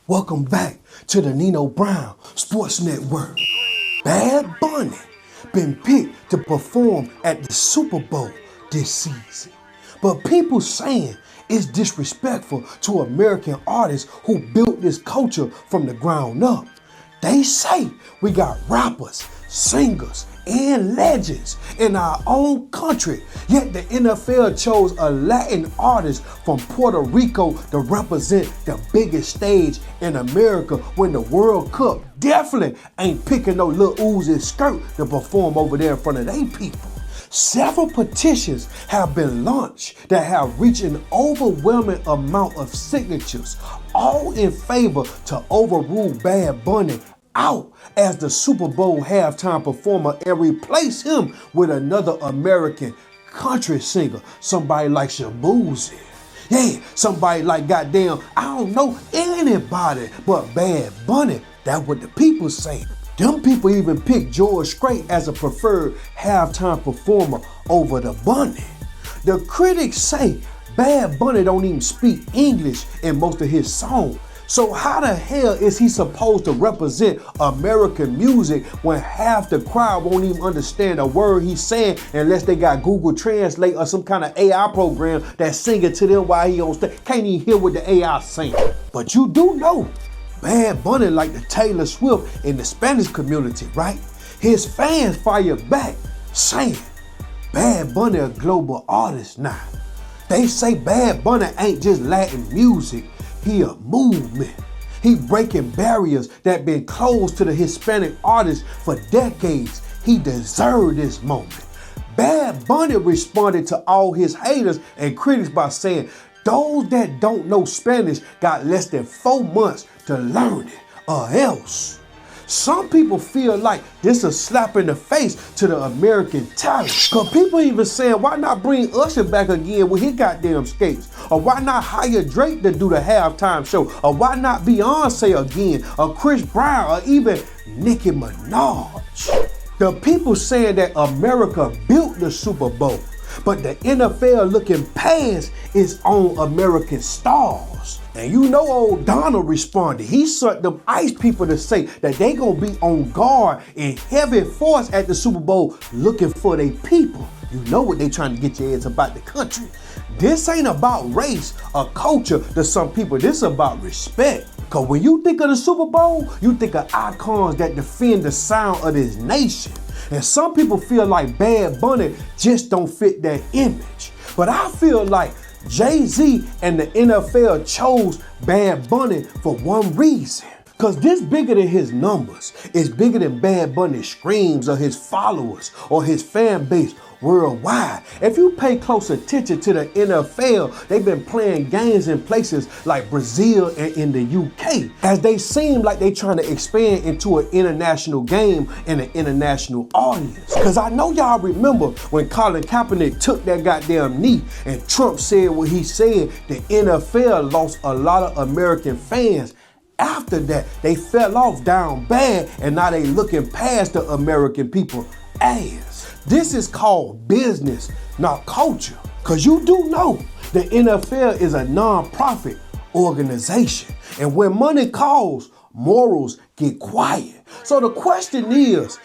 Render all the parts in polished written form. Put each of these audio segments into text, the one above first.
Welcome back to the Nino Brown Sports Network. Bad Bunny been picked to perform at the Super Bowl this season. But people saying it's disrespectful to American artists who built this culture from the ground up. They say we got rappers, singers, and legends in our own country, yet the NFL chose a Latin artist from Puerto Rico to represent the biggest stage in America when the World Cup definitely ain't picking no Lil Uzi skirt to perform over there in front of they people. Several petitions have been launched that have reached an overwhelming amount of signatures, all in favor to overrule Bad Bunny out as the Super Bowl halftime performer and replace him with another American country singer, somebody like Shabuzi. Yeah, somebody like goddamn, I don't know anybody but Bad Bunny. That's what the people say. Them people even picked George Strait as a preferred halftime performer over the Bunny. The critics say Bad Bunny don't even speak English in most of his songs. So how the hell is he supposed to represent American music when half the crowd won't even understand a word he's saying unless they got Google Translate or some kind of AI program that's singing to them while he on stage? Can't even hear what the AI saying. But you do know Bad Bunny like the Taylor Swift in the Spanish community, right? His fans fire back saying Bad Bunny a global artist now. They say Bad Bunny ain't just Latin music. He a movement. He breaking barriers that been closed to the Hispanic artists for decades. He deserved this moment. Bad Bunny responded to all his haters and critics by saying, those that don't know Spanish got less than 4 months to learn it, or else. Some people feel like this a slap in the face to the American talent. Cause people even saying, why not bring Usher back again with his goddamn skates? Or why not hire Drake to do the halftime show? Or why not Beyonce again? Or Chris Brown? Or even Nicki Minaj? The people saying that America built the Super Bowl, but the NFL looking past its own American stars. And you know old Donald responded. He sent them ICE people to say that they gonna be on guard in heavy force at the Super Bowl looking for their people. You know what they trying to get your ass about the country. This ain't about race or culture to some people. This about respect. Cause when you think of the Super Bowl, you think of icons that defend the sound of this nation. And some people feel like Bad Bunny just don't fit that image. But I feel like Jay-Z and the NFL chose Bad Bunny for one reason. Cause this bigger than his numbers. It's bigger than Bad Bunny's streams or his followers or his fan base worldwide. If you pay close attention to the NFL, they've been playing games in places like Brazil and in the UK, as they seem like they trying to expand into an international game and an international audience. Cause I know y'all remember when Colin Kaepernick took that goddamn knee and Trump said what he said, the NFL lost a lot of American fans. After that, they fell off down bad, and now they looking past the American people ass. This is called business, not culture. Cause you do know the NFL is a non-profit organization. And when money calls, morals get quiet. So the question is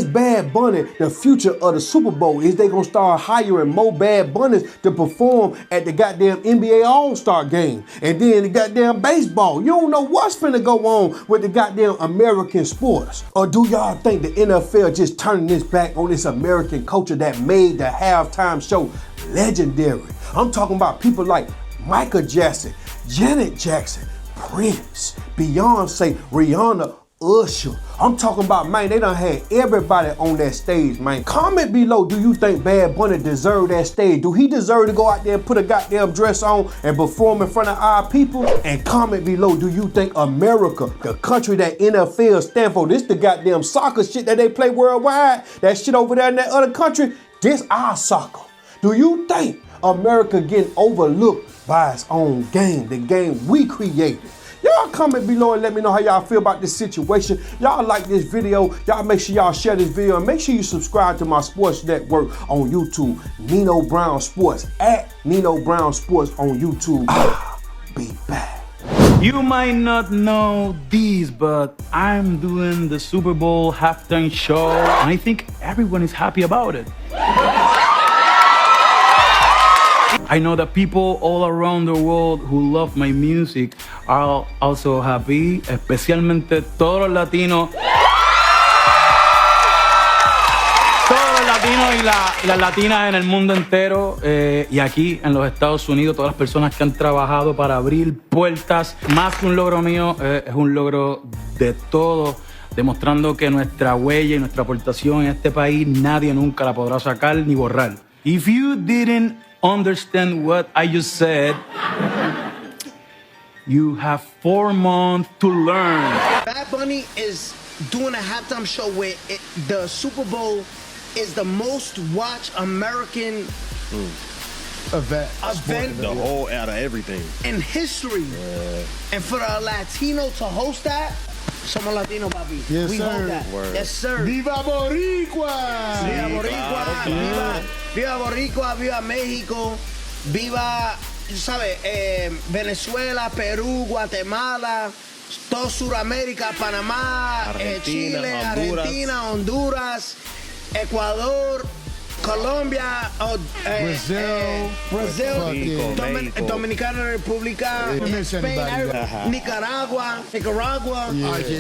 Bad Bunny the future of the Super Bowl? Is they gonna start hiring more Bad Bunnies to perform at the goddamn NBA All-Star game? And then the goddamn baseball. You don't know what's finna go on with the goddamn American sports. Or do y'all think the NFL just turning this back on this American culture that made the halftime show legendary? I'm talking about people like Michael Jackson, Janet Jackson, Prince, Beyonce, Rihanna, Usher. I'm talking about, man, they done had everybody on that stage, man. Comment below, do you think Bad Bunny deserve that stage? Do he deserve to go out there and put a goddamn dress on and perform in front of our people? And comment below, do you think America, the country that NFL stand for, this the goddamn soccer shit that they play worldwide, that shit over there in that other country, this our soccer. Do you think America getting overlooked by its own game, the game we created? Y'all comment below and let me know how y'all feel about this situation. Y'all like this video. Y'all make sure y'all share this video and make sure you subscribe to my sports network on YouTube, Nino Brown Sports, at Nino Brown Sports on YouTube. I'll be back. You might not know this, but I'm doing the Super Bowl halftime show, and I think everyone is happy about it. I know that people all around the world who love my music are also happy, especialmente todos los latinos. Todos los latinos y las latinas en el mundo entero y aquí en los Estados Unidos, todas las personas que han trabajado para abrir puertas. Más que un logro mío, es un logro de todos, demostrando que nuestra huella y nuestra aportación en este país nadie nunca la podrá sacar ni borrar. If you didn't understand what I just said, you have 4 months to learn. Bad Bunny is doing a halftime show where the Super Bowl is the most watched American event the whole out of everything in history. And for a Latino to host that, somos Latino, papi. Yes, we sir. hold that. Word. Yes, sir. ¡Viva Boricua! Viva Boricua, Claro. viva Boricua, viva México, viva, ¿sabes? Venezuela, Perú, Guatemala, todo Sudamérica, Panamá, Argentina, Chile, Honduras. Argentina, Honduras, Ecuador, Colombia, Brazil, México. Dominicana República, miss Spain, anybody. Nicaragua,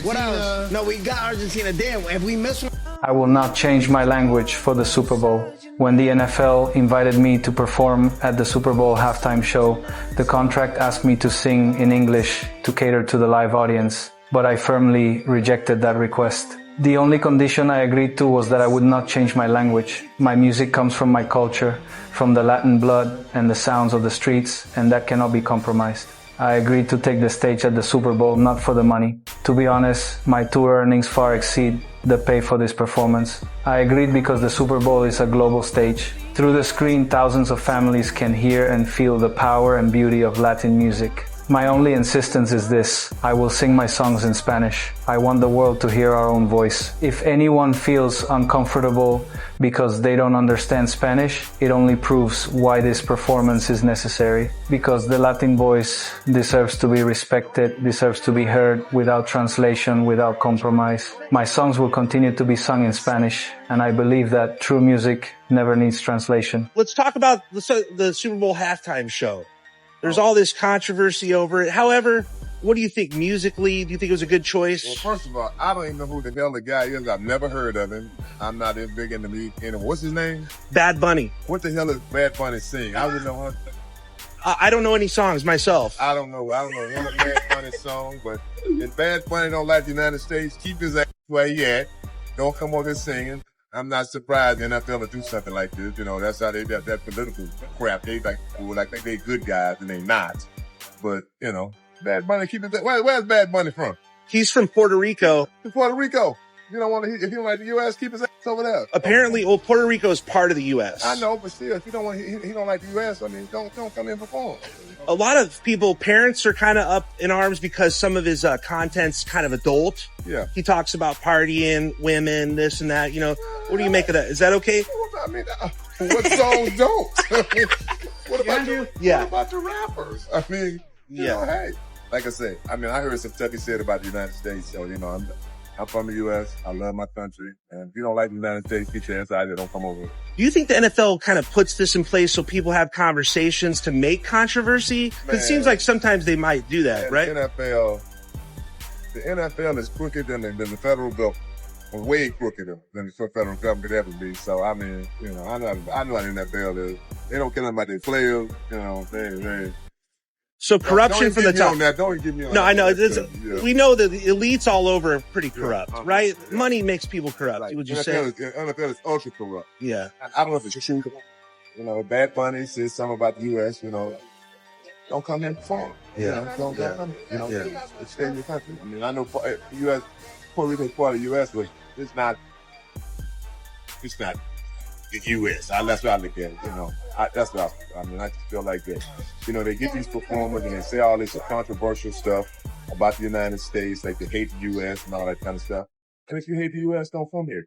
what else? No, we got Argentina. Damn, if we miss one. I will not change my language for the Super Bowl. When the NFL invited me to perform at the Super Bowl halftime show, the contract asked me to sing in English to cater to the live audience, but I firmly rejected that request. The only condition I agreed to was that I would not change my language. My music comes from my culture, from the Latin blood and the sounds of the streets, and that cannot be compromised. I agreed to take the stage at the Super Bowl not for the money. To be honest, my tour earnings far exceed the pay for this performance. I agreed because the Super Bowl is a global stage. Through the screen, thousands of families can hear and feel the power and beauty of Latin music. My only insistence is this: I will sing my songs in Spanish. I want the world to hear our own voice. If anyone feels uncomfortable because they don't understand Spanish, it only proves why this performance is necessary. Because the Latin voice deserves to be respected, deserves to be heard without translation, without compromise. My songs will continue to be sung in Spanish, and I believe that true music never needs translation. Let's talk about the Super Bowl halftime show. There's all this controversy over it. However, what do you think musically? Do you think it was a good choice? Well, first of all, I don't even know who the hell the guy is. I've never heard of him. I'm not as big into me. What's his name? Bad Bunny. What the hell is Bad Bunny sing? I don't know. I don't know any songs myself. I don't know one of Bad Bunny's songs, but if Bad Bunny don't like the United States, keep his ass where he at. Don't come over here singing. I'm not surprised the NFL to do something like this. You know, that's how they got that political crap. They think they good guys and they not. But, you know, Bad Bunny, keep it. Where's Bad Bunny from? He's from Puerto Rico. From Puerto Rico. You don't want to, if you don't like the U.S., keep his ass over there. Apparently, well, Puerto Rico is part of the U.S. I know, but still, if you don't want, he don't like the U.S., I mean, don't come in and perform. A lot of people, parents are kind of up in arms because some of his content's kind of adult. Yeah. He talks about partying, women, this and that. You know, what do you make of that? Is that okay? I mean, what songs don't? What about the rappers? I mean, you know, hey, like I said, I mean, I heard some stuff he said about the United States. So, you know, I'm from the U.S. I love my country. And if you don't like the United States, get your ass out of there. Don't come over. Do you think the NFL kind of puts this in place so people have conversations to make controversy? Because it seems like sometimes they might do that, right? The NFL is crooked than the federal government. Way crookeder than the federal government could ever be. So, I mean, you know, I know how the NFL is. They don't care about their players. You know, So corruption from the top. Don't give me on No, that. I know. Yeah. We know that the elites all over are pretty corrupt, right? Yeah. Money makes people corrupt. Like, Would you NFL say? NFL is ultra corrupt. Yeah. I don't know if it's true. You know, Bad Bunny says something about the U.S., you know, don't come here and perform. Yeah. You know, don't come here. You know, stay in your country. I mean, I know U.S., Puerto Rico is part of the U.S., but it's not the U.S. That's what I look at it, you know. I just feel like that. You know, they get these performers and they say all this controversial stuff about the United States, like they hate the U.S. and all that kind of stuff. And if you hate the U.S., don't come here.